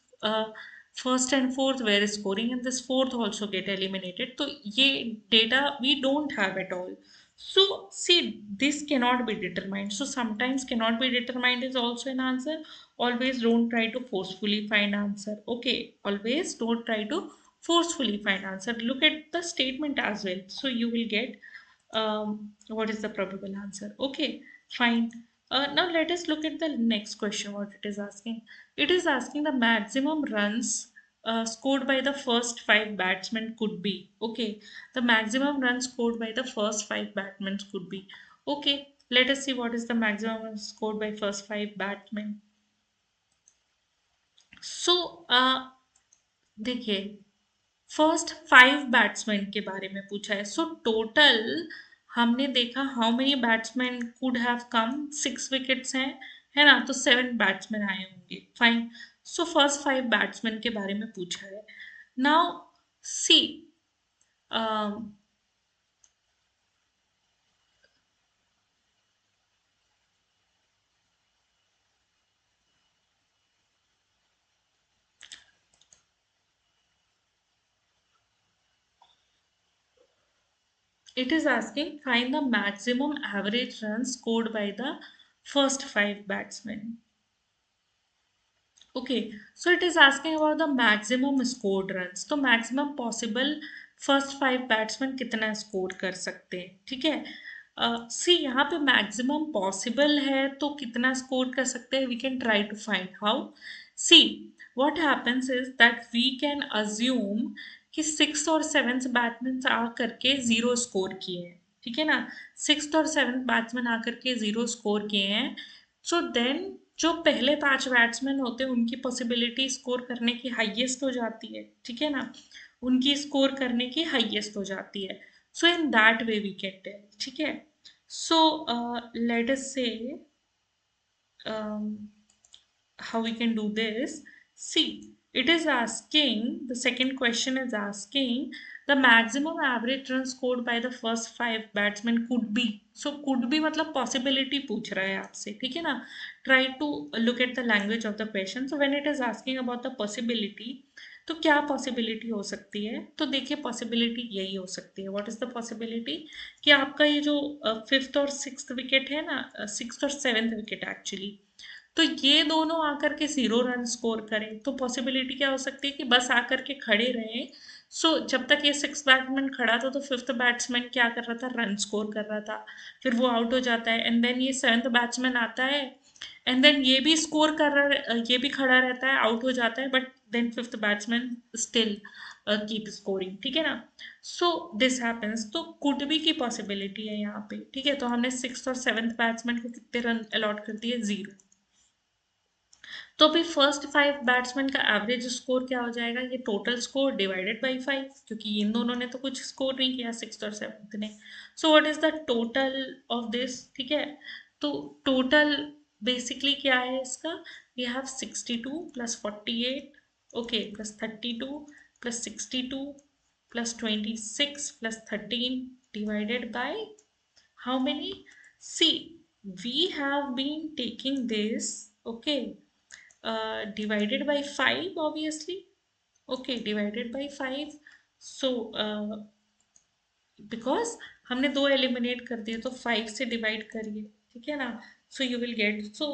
first and fourth were scoring, and this fourth also get eliminated. So ये data we don't have at all. So see, this cannot be determined. So sometimes cannot be determined is also an answer. Always don't try to forcefully find answer. Okay, always don't try to forcefully find answer. Look at the statement as well, so you will get what is the probable answer. Okay, fine. Now let us look at the next question, what it is asking. It is asking the maximum runs scored by the first five batsmen could be. Okay, the maximum runs scored by the first five batsmen could be. Okay, let us see what is the maximum runs scored by first five batsmen. So देखिए, first five batsman के बारे में पूछा है. So total हमने देखा how many batsman could have come, 6 wickets हैं, है ना, तो 7 बैट्समैन आए होंगे. Fine. So first five batsman के बारे में पूछा है. Now see, it is asking find the maximum average runs scored by the first five batsmen. Okay, so it is asking about the maximum scored runs. तो maximum possible first five batsmen कितना score कर सकते हैं, ठीक है. सी यहाँ पे maximum possible है तो कितना score कर सकते हैं, we can try to find how. See, what happens is that we can assume कि सिक्स और सेवन्थ बैट्समैन आ करके जीरो स्कोर किए हैं, ठीक है ना. सिक्स और सेवन्थ बैट्समैन आकर के जीरो स्कोर किए हैं. सो देन जो पहले पांच बैट्समैन होते हैं उनकी पॉसिबिलिटी स्कोर करने की हाईएस्ट हो जाती है, ठीक है ना, उनकी स्कोर करने की हाईएस्ट हो जाती है. So in that way we can tell, ठीक है. सो लेट अस से how we can do this. See, it is asking, the second question is asking the maximum average run scored by the first five batsmen could be. So could be मतलब possibility पूछ रहा है आपसे, ठीक है ना. Try to look at the language of the question. So when it is asking about the possibility, तो क्या पॉसिबिलिटी हो सकती है, तो देखिए पॉसिबिलिटी यही हो सकती है. व्हाट इज द पॉसिबिलिटी कि आपका ये जो फिफ्थ और सिक्स्थ विकेट है ना, सिक्स्थ और सेवेंथ विकेट एक्चुअली, तो ये दोनों आकर के जीरो रन स्कोर करें. तो पॉसिबिलिटी क्या हो सकती है कि बस आकर के खड़े रहें. सो जब तक ये सिक्स बैट्समैन खड़ा था तो फिफ्थ बैट्समैन क्या कर रहा था, रन स्कोर कर रहा था, फिर वो आउट हो जाता है. एंड देन ये सेवन्थ बैट्समैन आता है एंड देन ये भी स्कोर कर रहा, ये भी खड़ा रहता है, आउट हो जाता है, but then fifth batsman still keep scoring, ठीक है ना. So this happens. तो कुड बी की पॉसिबिलिटी है यहाँ पे, ठीक है. तो हमने सिक्स और सेवन्थ बैट्समैन को कितने रन अलॉट कर दिए, जीरो. तो अभी फर्स्ट फाइव बैट्समैन का एवरेज स्कोर क्या हो जाएगा, ये total score divided by five, क्योंकि इन दोनों ने तो कुछ स्कोर नहीं किया, सिक्स और सेवन्थ ने. So what is the total of this, ठीक है. तो टोटल बेसिकली क्या है इसका, we have 62 plus 48, okay, plus 32 plus 62 plus 26 plus 13 divided by how many. See, we have been taking this, okay, divided by 5 obviously. Okay, divided by 5. So because हमने दो eliminate कर दिए तो 5 से डिवाइड करिए, ठीक है ना. So you will get, so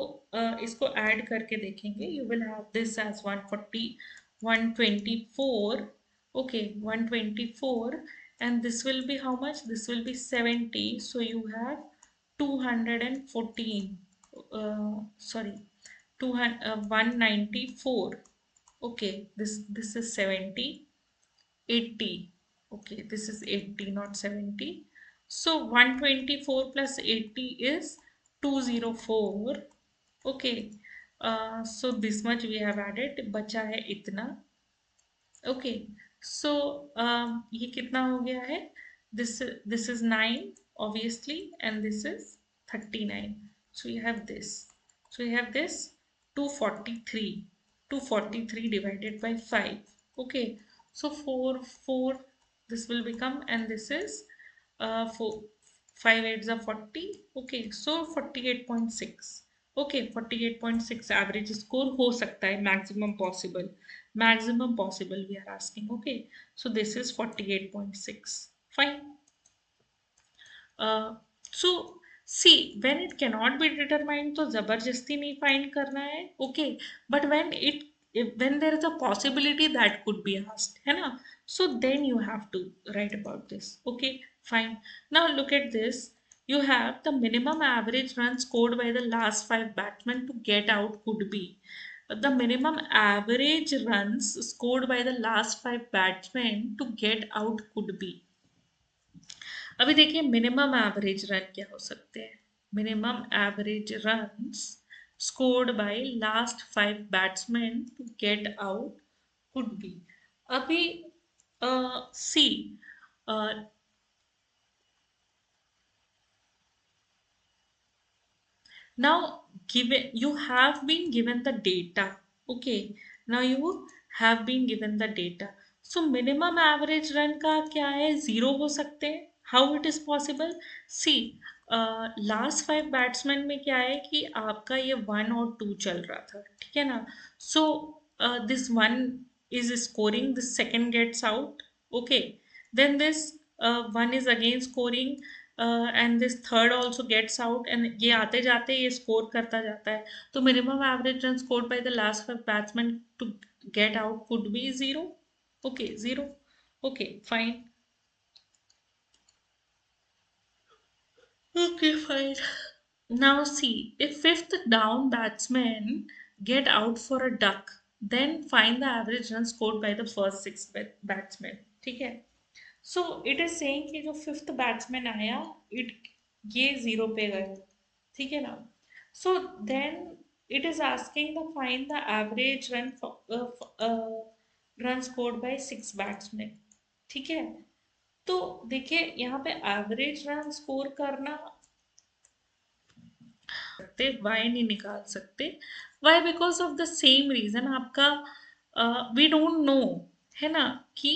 इसको ऐड करके देखेंगे. You will have this as 140, 124, okay, 124, and this will be how much, this will be 70. So you have 214, sorry, 194. Okay, this is 70, 80. Okay, this is 80, not 70. So 124 plus 80 is 204. Okay, so this much we have added, बचा है इतना. Okay, so ये कितना हो गया है, this is 9 obviously, and this is 39. So you have this, so you have this 243, 243 divided by 5. Okay, so 4 4 this will become, and this is 4, 5 8s are 40. Okay, so 48.6. Okay, 48.6 average score हो सकता है, maximum possible, maximum possible we are asking. Okay, so this is 48.6. Fine. So see, when it cannot be determined तो जबरदस्ती नहीं find करना है. Okay, but when there is a possibility that could be asked, है ना, so then you have to write about this. Okay, fine. Now look at this. You have the minimum average run scored by the last five batsmen to get out could be. the minimum average runs scored by the last five batsmen to get out could be. अभी देखिए minimum average run क्या हो सकते हैं. Minimum average runs scored by last five batsman to get out could be. अभी see, now given you have been given the data. Okay, now you have been given the data. So minimum average run का क्या है, zero हो सकते हैं. How it is possible? See, last five batsman में क्या है कि आपका ये वन और टू चल रहा था, ठीक है ना. So this one is scoring, the second gets out. Okay, then this one is again scoring, and this third also gets out, and ये आते जाते ये स्कोर करता जाता है. तो minimum average run scored by the last five batsman to get out could be zero. Okay, zero. Okay, fine. Okay, fine. Now see, if fifth down batsman get out for a duck, then find the average run scored by the first six batsmen. ठीक है. So it is saying कि जो fifth batsman आया, it ये zero पे गए, ठीक है ना. So then it is asking the find the average run scored by six batsmen. ठीक है. तो देखिए यहाँ पे एवरेज रन स्कोर करना सकते, वाई नहीं निकाल सकते. Why? Because of the same reason. आपका वी डोंट नो, है ना, कि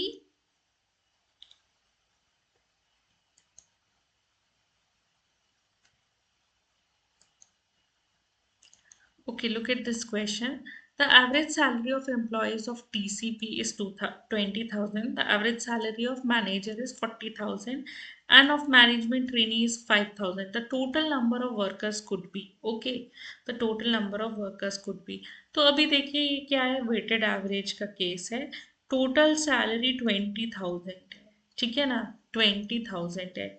okay, look at this question. The average salary of employees of TCP is 20,000. The average salary of manager is 40,000 and of management trainee is 5,000. The total number of workers could be. Okay, the total number of workers could be. तो अभी देखिए ये क्या है, weighted average का case है. Total salary 20,000 है, ठीक है ना, 20,000 है.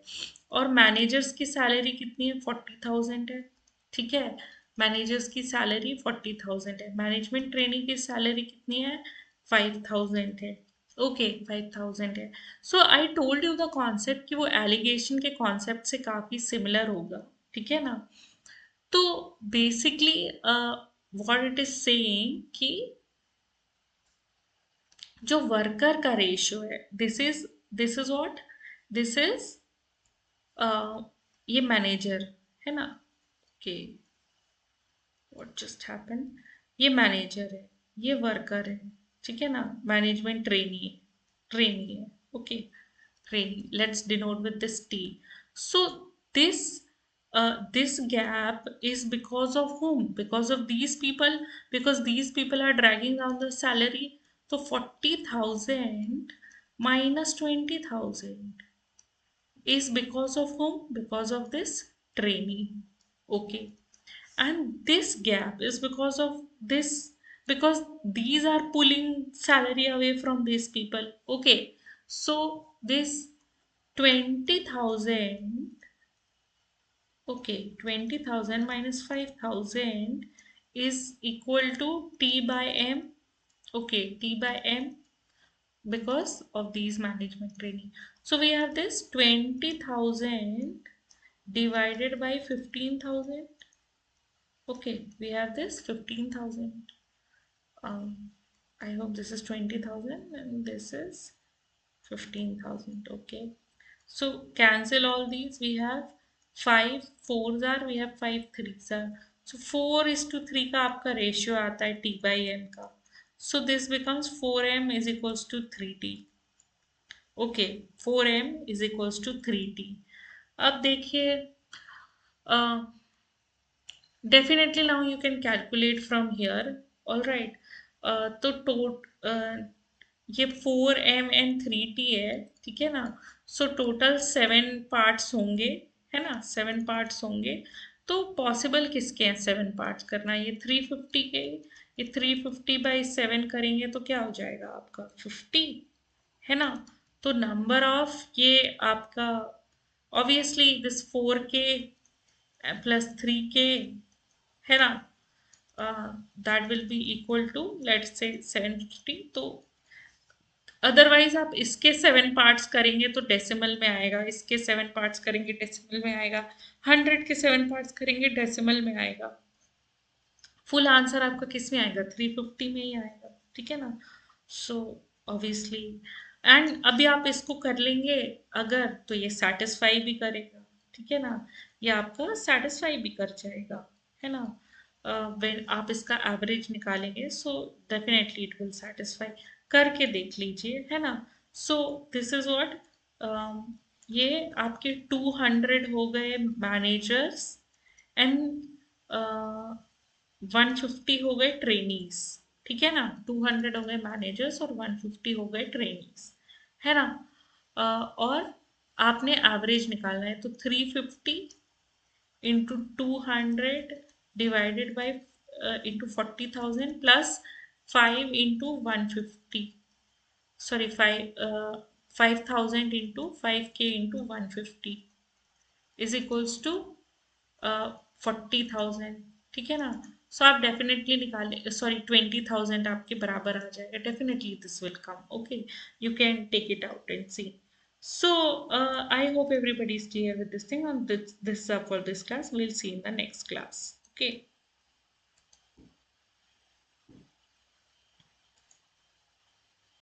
और मैनेजर्स की सैलरी कितनी है, 40,000 है, ठीक है. मैनेजर्स की सैलरी 40,000 है. मैनेजमेंट ट्रेनिंग की सैलरी कितनी है, 5,000 है. ओके, 5,000 है. So I told you the concept कि वो एलिगेशन के कॉन्सेप्ट से काफ़ी सिमिलर होगा, ठीक है ना. तो basically what it is saying कि जो वर्कर का रेशियो है, this is what, this is ये मैनेजर है ना. ओके, व्हाट जस्ट हैपन, ये मैनेजर है, ये वर्कर है, ठीक है ना. मैनेजमेंट ट्रेनी है, ट्रेनी है. Okay, trainee, let's denote with this T. So this this gap is because of whom? Because of these people, because these people are dragging down the salary. So 40,000 minus 20,000 is because of whom? Because of this trainee. Okay, and this gap is because of this, because these are pulling salary away from these people. Okay, so this 20,000, okay, 20,000 minus 5,000 is equal to T by M. Okay, T by M, because of these management training. So we have this 20,000 divided by 15,000. Okay, we have this 15,000. I hope this is 20,000 and this is 15,000. Okay, so cancel all these. We have 5 4s are, we have 5 3s are. So 4:3 का आपका ratio आता है T by M का. So this becomes 4M is equals to 3T. Okay, 4M is equals to 3T. अब देखिए, definitely now you can calculate from here. All right. तो ये 4M and 3T है, ठीक है ना. सो टोटल 7 पार्ट्स होंगे, है ना, 7 पार्ट्स होंगे. तो पॉसिबल किसके हैं 7 पार्ट्स करना, ये 350 के. ये 350 बाई 7 करेंगे तो क्या हो जाएगा आपका 50, है ना. तो नंबर ऑफ ये आपका obviously this 4K plus 3K, है ना. that will be equal to, let's say, 750. तो अदरवाइज आप इसके 7 पार्ट्स करेंगे तो डेसिमल में आएगा, इसके 7 पार्ट्स करेंगे डेसिमल में आएगा, 100 के 7 पार्ट्स करेंगे डेसिमल में आएगा। फुल आंसर आपका किस में आएगा? 350 में ही आएगा, ठीक है ना। सो ऑब्वियसली, एंड अभी आप इसको कर लेंगे अगर, तो ये सेटिस्फाई भी करेगा, ठीक है ना, ये आपका सेटिस्फाई भी कर जाएगा, है ना। when आप इसका एवरेज निकालेंगे so definitely it will satisfy. करके देख लीजिए, है ना। सो दिस इज व्हाट, ये आपके 200 हो गए मैनेजर्स एंड 150 हो गए ट्रेनीज, ठीक है ना। 200 हो गए मैनेजर्स और 150 हो गए ट्रेनीज, है ना। और आपने एवरेज निकालना है, तो 350 into 200 divided by into 40,000 plus 5 into 150, sorry 5,000 into 5K into 150 is equals to 40,000, ठीक है ना। सो आप डेफिनेटली निकाले, सॉरी 20,000 आपके बराबर आ जाएगा, definitely this will come, okay. You can take it out and see. So I hope everybody is clear with this thing on this for this class. We'll see in the next class. Okay.